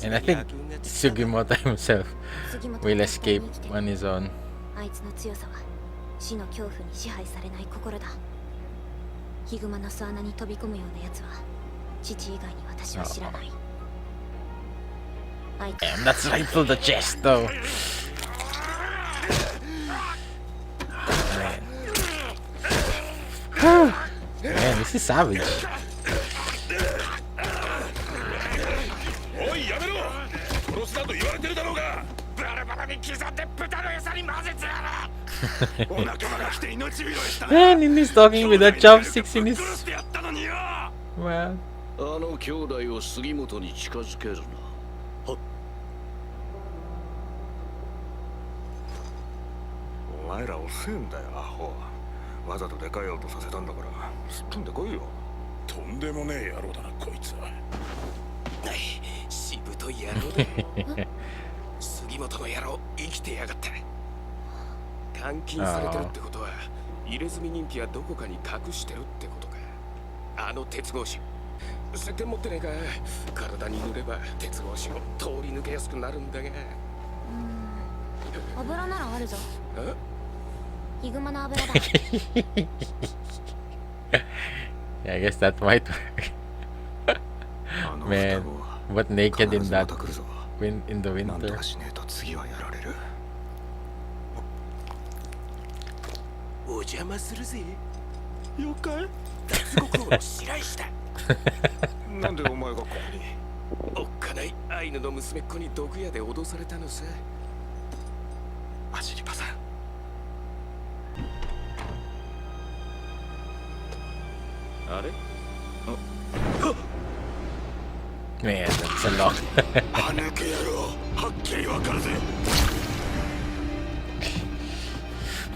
And I think Sugimoto himself will escape on his own. あいつの強さは死の恐怖に支配されない心だ。ヒグマの巣穴に飛び込むようなやつは父以外に私は知らない。Damn, that's right through the chest though. Man. Man, this is savage. Man, and he's talking with that chopsticks in his mouth. あの兄弟を杉本に近づけるな。はっ。お前ら遅えんだよ、アホ。わざとでかい音させたんだから、すっ飛んでこいよ。とんでもねえ野郎だな、こいつは。しぶとい野郎だ。杉本の野郎、生きてやがった。監禁されてるってことは、入れ墨認否はどこかに隠してるってことか。あの鉄格子。石鹸持ってねえか。体に塗れば鉄格子を通り抜けやすくなるんだが。油ならあるぞ。ヒグマの油だ。Yeah, I guess that might work. Man, what naked in that in the winter? お邪魔するぜ。了解。脱獄王の白石だ。なんでお前がここに？おっかないアイヌの娘っ子に毒屋で脅されたのさ。アジリパさん。あれMan, that's a lot. 歯抜け野郎、はっきりわかるぜ。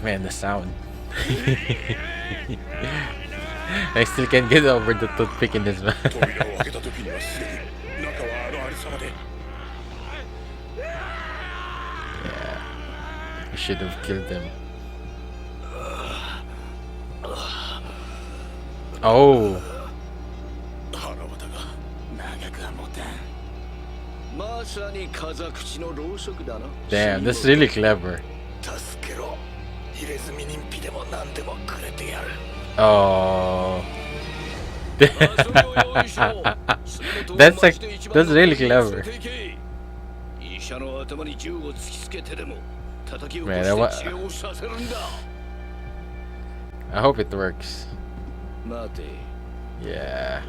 Man, the sound. I still can't get over the toothpick in his mouth. 扉を開けた時にはすでに中はあのありさまで。Yeah, I should have killed him. Oh. 腹渡が長くは持たん。まさに風口のろうそくだな。Damn, that's really clever. 助けろ。入れ墨認否でも何でもくれてやる。Oh. That's really clever. Man, I hope it works. Yeah.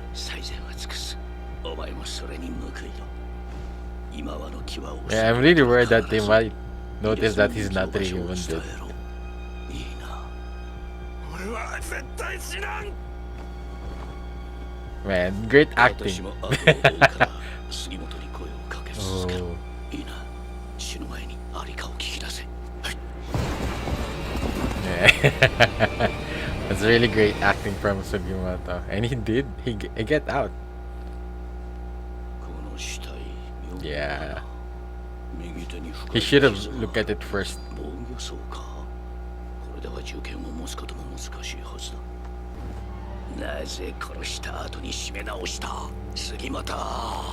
Yeah, I'm really worried that they might notice that he's not really wounded. Man, great acting. Oh. Yeah. That's really great acting from Sugimoto. And he did. He get out. Yeah. He should have looked at it first.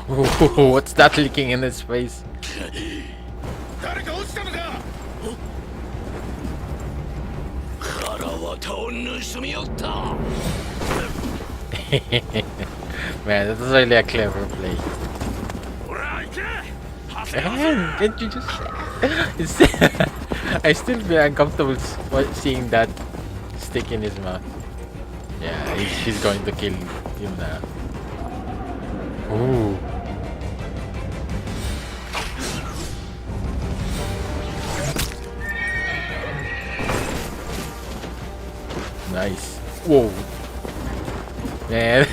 Ooh, what's that leaking in his face? Man, that was really a clever play. Man, can't you just... I still feel uncomfortable seeing that stick in his mouth. Yeah, he's going to kill him now. Ooh. Nice. Whoa. Man.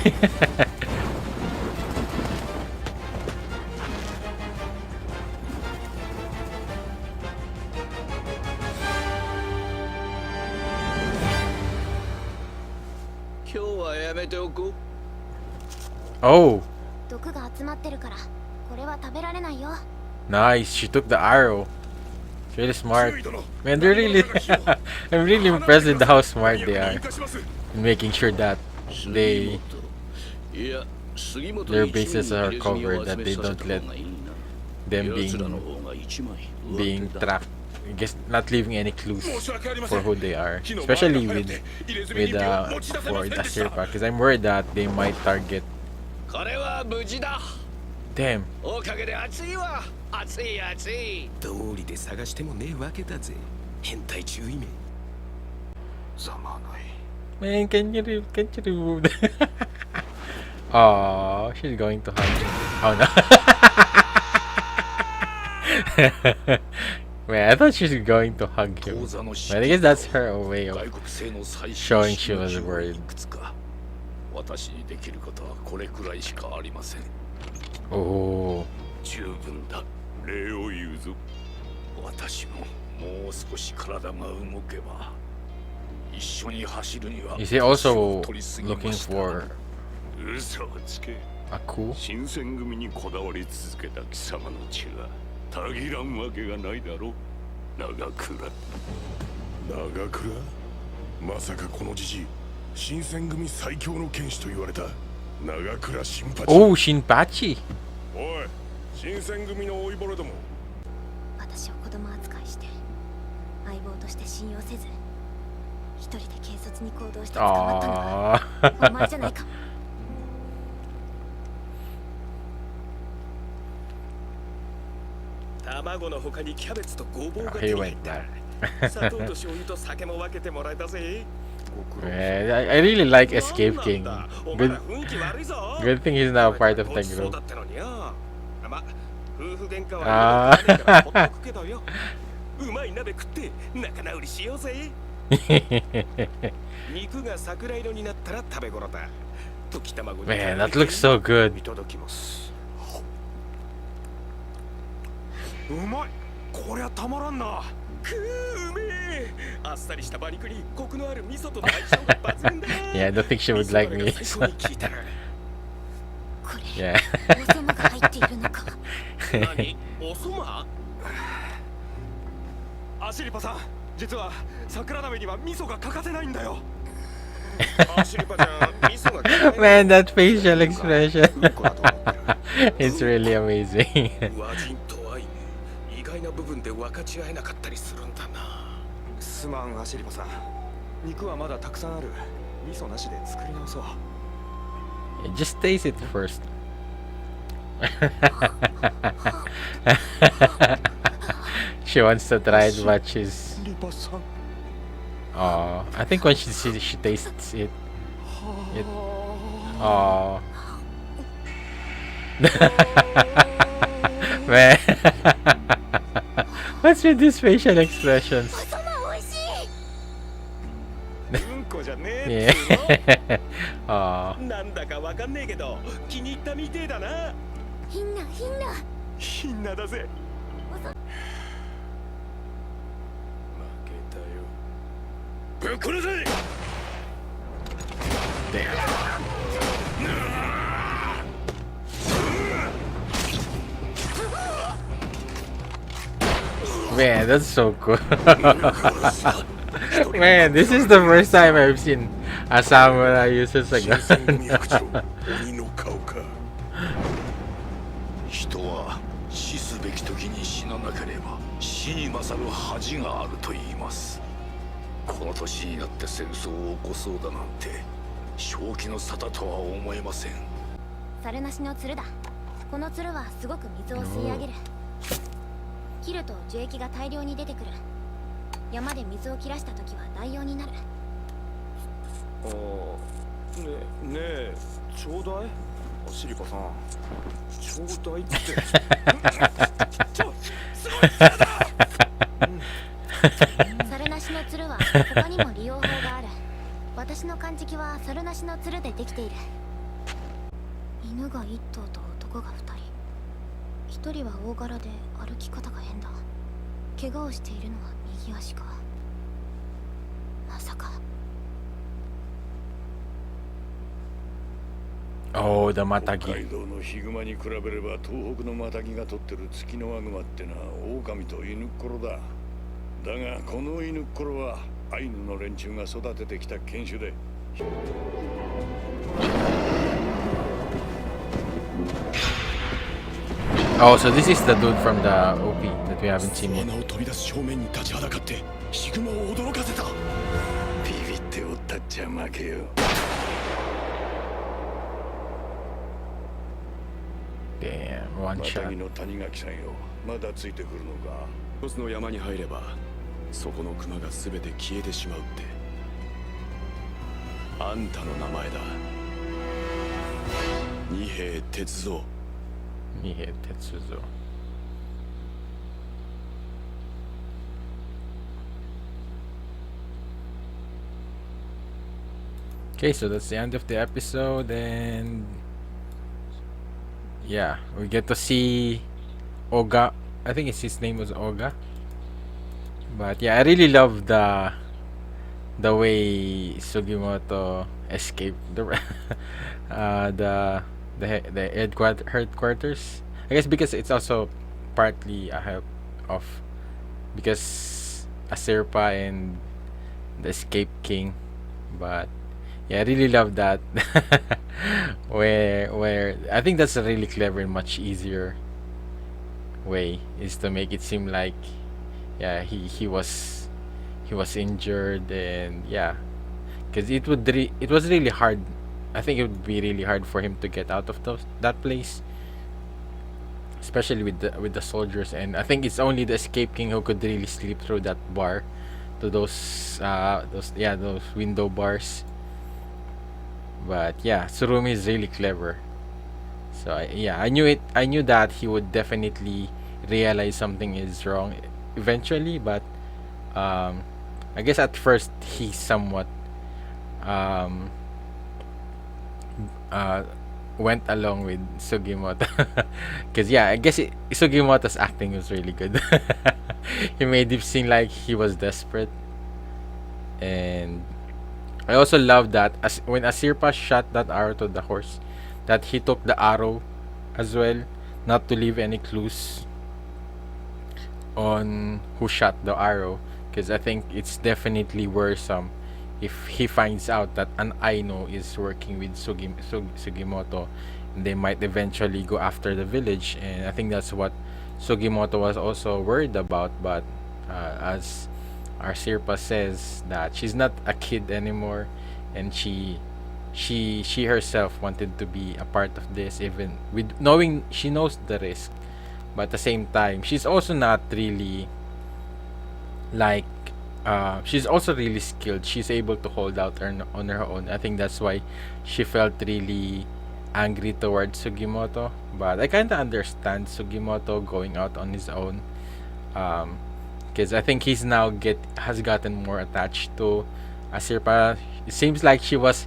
Oh. Nice. She took the arrow. It's really smart. Man, they're really... I'm really impressed with how smart they are in making sure that they their bases are covered, that they don't let them being tracked. I guess not leaving any clues for who they are, especially with for the Sirpa, because I'm worried that they might target. Damn. 道理で探してもねえわけだぜ。変態注意め。ざまない。 Man, can you remove that? Oh, she's going to hug him. Oh no. Man, I thought she was going to hug him. But I guess that's her way of showing she was worried. 私にできることはこれくらいしかありません。 Oh. 十分だ。礼を言うぞ。私ももう少し体が動けば。一緒に走るには。 Is he also looking for 嘘をつけ。 a coup? 新選組にこだわり続けた貴様の血がたぎらんわけがないだろう。長倉。長倉？まさかこのじじい、新選組最強の剣士と言われた長倉新八。 Oh, Shinpachi. おい、新選組の老いぼれども。私を子供扱いして相棒として信用せず一人で警察に行動して捕まったのはお前じゃないか。卵の他にキャベツとごぼうが手 He に入 went っ there. た。砂糖と醤油と酒も分けてもらえたぜ。 Man, I really like Escape King. お前 Good, ら雰囲気悪いぞ。 good thing he's now part of the そう group. だったのによ。ま、夫婦喧嘩は嫌だからほっとくけどよ。うまい鍋食って仲直りしようぜ。肉が桜色になったら食べ頃だ。溶き卵に Man, that looks so good. いただきます。うまい。こりゃたまらんな。くうめえ。あっさりした馬肉にコクのある味噌との相性が抜群だ。Yeah, I don't think she would like me. 最高に効いてる。これ Yeah. おそまが入っているのか。何？おそま？アシリパさん、実は桜鍋には味噌が欠かせないんだよ。アシリパちゃん、味噌が嫌い。 Man, that facial expression. It's really amazing. 和人と愛、意外な部分で分かち合えなかったりするんだな。すまん、アシリパさん。肉はまだたくさんある。味噌なしで作り直そう。 Just taste it first. She wants to try it, but she's. リパさん。 Oh, I think when she tastes it. Oh. Man. What's with these facial expressions? おそま美味しい。うんこじゃねえっつう Yeah. Oh. なんだかわかんねえけど、気に入ったみてえだな。ひんなひんな。ひんなだぜ。負けたよ。ぶっ殺せ。 Man, that's so cool. Man, this is the first time I've seen a samurai uses a 新選組 gun. 副長、鬼の顔か。人は死すべき時に死ななければ死に勝る恥があると言います。この年になって戦争を起こそうだなんて正気の沙汰とは思えません。猿なしの鶴だ。この鶴はすごく水を吸い上げる。切ると樹液が大量に出てくる。山で水を切らした時は代用になる。ああ、ねえ、ちょうだい。アシリパさん、ちょうだいって。猿なしの鶴は他にも利用法がある。私の漢字は猿なしの鶴でできている。犬が1頭と男が2人。1人は大柄で歩き方が変だ。怪我をしているのは右足か。まさか。 Oh, the 北 matagi. 海道のヒグマに比べれば東北のマタギが取ってるツキノワグマってのは狼と犬っころだ。だがこの犬っころはアイヌの連中が育ててきた犬種で Oh, so this is the dude from the OP that we haven't seen yet. 穴を飛び出す正面に立ちはだかってヒグマを驚かせた。ビビっておったっちゃ負けよ。 Damn, one マタ shot. ギの谷垣さんよ、まだついてくるのか。一つの山に入ればそこの熊が全て消えてしまうって。あんたの名前だ。二兵鉄三。Mihei Tetsuzo. Okay, so that's the end of the episode, and yeah, we get to see Oga. I think his name was Oga. But yeah, I really love the way Sugimoto escaped the headquarters. I guess because it's also partly a help of because Asirpa and the Escape King. But yeah, I really love that. where I think that's a really clever and much easier way is to make it seem like yeah he was injured, and yeah, because it was really hard. I think it would be really hard for him to get out of that place, especially with the soldiers. And I think it's only the Escape King who could really slip through that bar to those window bars. But yeah, Tsurumi is really clever. So I knew it. I knew that he would definitely realize something is wrong eventually. But I guess at first he somewhat um, went along with Sugimoto. Because yeah, I guess Sugimoto's acting was really good. He made it seem like he was desperate, and I also love that when Asirpa shot that arrow to the horse, that he took the arrow as well, not to leave any clues on who shot the arrow, because I think it's definitely worrisome if he finds out that an Aino is working with Sugimoto, and they might eventually go after the village. And I think that's what Sugimoto was also worried about. But as our Sirpa says, that she's not a kid anymore, and she herself wanted to be a part of this, even with knowing she knows the risk, but at the same time she's also not really like she's also really skilled. She's able to hold out on her own. I think that's why she felt really angry towards Sugimoto. But I kind of understand Sugimoto going out on his own, because I think has gotten more attached to Asirpa. It seems like he was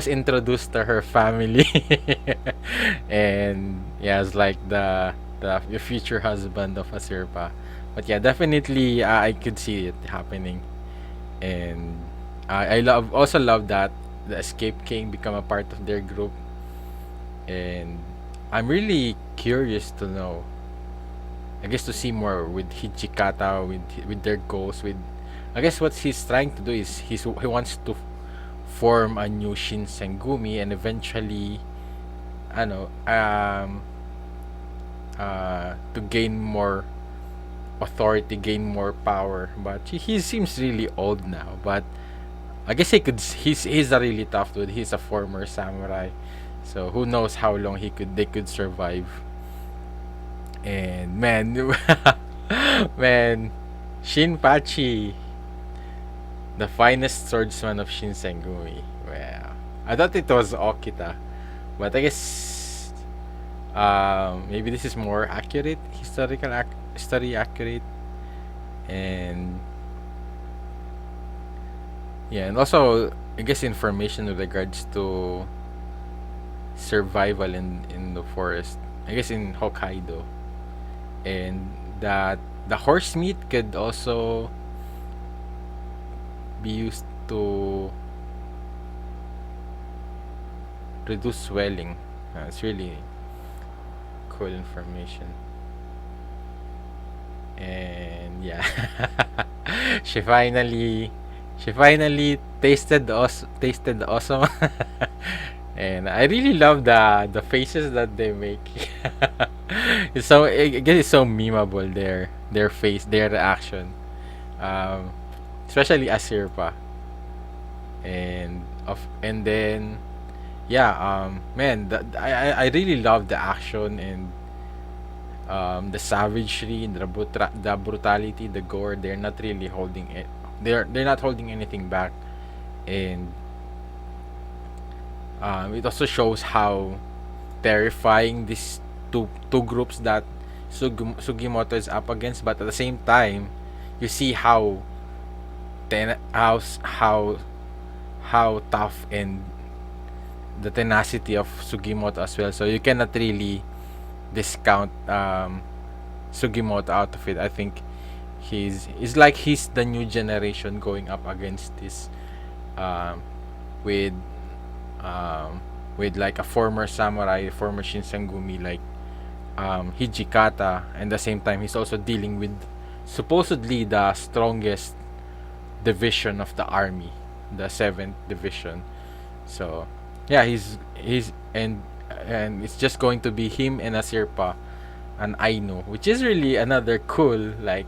introduced to her family, and yeah, it's like the future husband of Asirpa. But yeah, definitely I could see it happening, and I also love that the Escape King become a part of their group, and I'm really curious to know. I guess to see more with Hichikata, with their goals. With I guess what he's trying to do is he wants to form a new Shinsengumi, and eventually, I know, to gain more authority, gain more power. But he seems really old now. But I guess he's a really tough dude. He's a former samurai, so who knows how long they could survive. And man, man, Shinpachi, the finest swordsman of Shinsengumi. Well, I thought it was Okita, but I guess maybe this is more accurate, history accurate, and yeah, and also I guess information with regards to survival in the forest. I guess in Hokkaido, and that the horse meat could also be used to reduce swelling. It's really cool information. And yeah, she finally tasted awesome. And I really love the faces that they make. It's so I guess it's so memeable their face, their reaction. Um, Especially Asirpa and then yeah, man, I really love the action and the savagery and the brutality, the gore. They're not really holding it. They're not holding anything back, and it also shows how terrifying these two groups that Sugimoto is up against. But at the same time, you see how ten how tough and the tenacity of Sugimoto as well. So you cannot really discount Sugimoto out of it. I think he's like he's the new generation going up against this um, with with like a former samurai, former Shinsengumi like Hijikata, and at the same time he's also dealing with supposedly the strongest division of the army, the 7th division. So yeah, he's and it's just going to be him and Asirpa and Ainu, which is really another cool like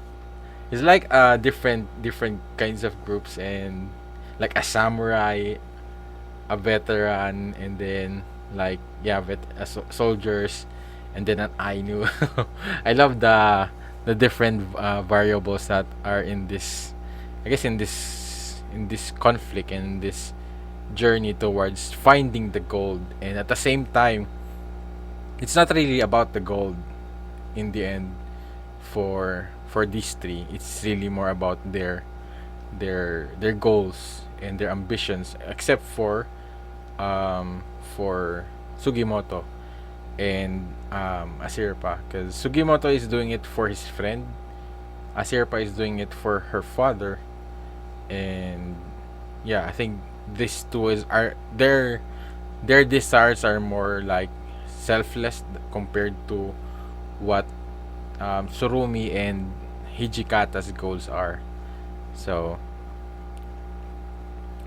it's like different kinds of groups and like a samurai, a veteran, and then like yeah, soldiers, and then an Ainu. I love the different variables that are in this. I guess in this conflict and this journey towards finding the gold, and at the same time, it's not really about the gold in the end for these three. It's really more about their goals and their ambitions, except for Sugimoto and Asirpa, because Sugimoto is doing it for his friend, Asirpa is doing it for her father, and yeah, I think these two is are their desires are more like selfless compared to what Surumi and Hijikata's goals are. So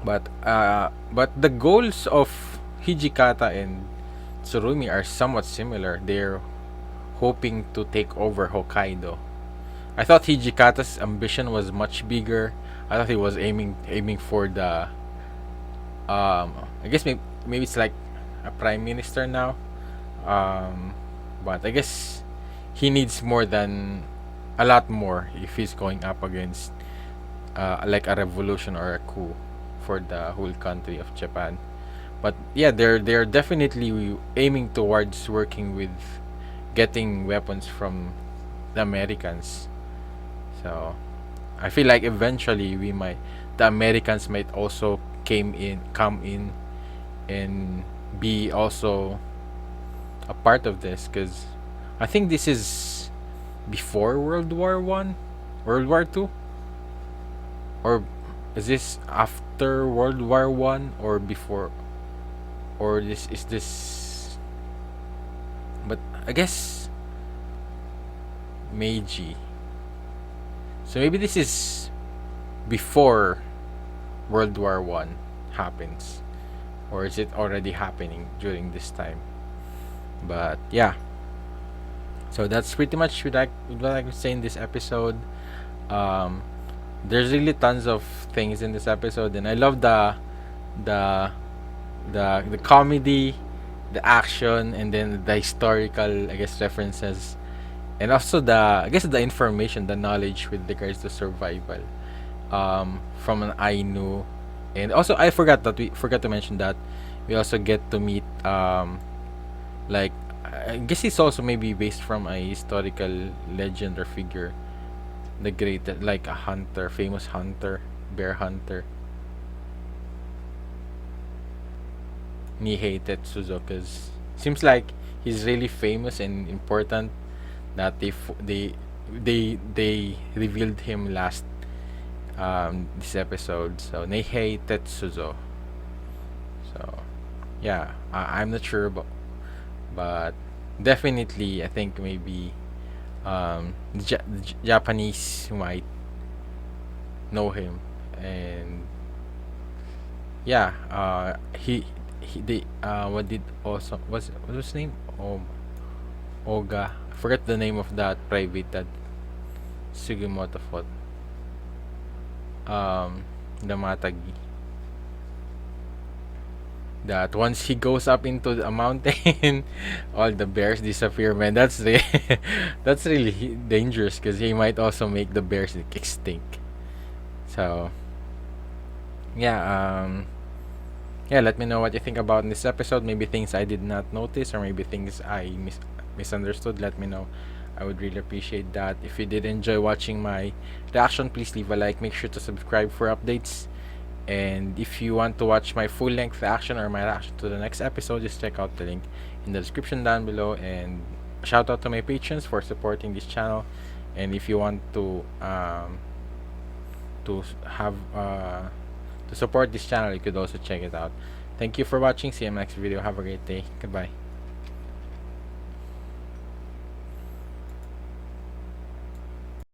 but the goals of Hijikata and Tsurumi are somewhat similar. They're hoping to take over Hokkaido. I thought Hijikata's ambition was much bigger. I thought he was aiming for the I guess maybe it's like a prime minister now. But I guess he needs more than a lot more if he's going up against like a revolution or a coup for the whole country of Japan. But yeah, they're definitely aiming towards working with getting weapons from the Americans. So I feel like eventually the Americans might also come in and be also a part of this, because I think this is before World War I, World War II, or is this after World War I or before, or this is this? But I guess Meiji. So maybe this is before World War I happens, or is it already happening during this time? But yeah, so that's pretty much what I could say in this episode. Um, there's really tons of things in this episode, and I love the the comedy, the action, and then the historical, I guess, references, and also the information, the knowledge with regards to survival, from an Ainu, and also we forgot to mention that we also get to meet like I guess it's also maybe based from a historical legend or figure, the great like a hunter, famous hunter, bear hunter, Nihei Tetsuzo, because seems like he's really famous and important that they revealed him last this episode. So Nihei Tetsuzo. So yeah, I'm not sure about, but definitely I think maybe the Japanese might know him, and yeah, he they what did also what's his name? Oga, I forget the name of that private that Sugimoto fought. The Matagi. That once he goes up into a mountain, all the bears disappear. Man, that's that's really dangerous because he might also make the bears extinct. So yeah, yeah. Let me know what you think about this episode. Maybe things I did not notice, or maybe things I misunderstood. Let me know. I would really appreciate that. If you did enjoy watching my reaction, please leave a like. Make sure to subscribe for updates. And if you want to watch my full-length reaction or my reaction to the next episode, just check out the link in the description down below. And shout out to my patrons for supporting this channel. And if you want to have to support this channel, you could also check it out. Thank you for watching. See you in the next video. Have a great day. Goodbye.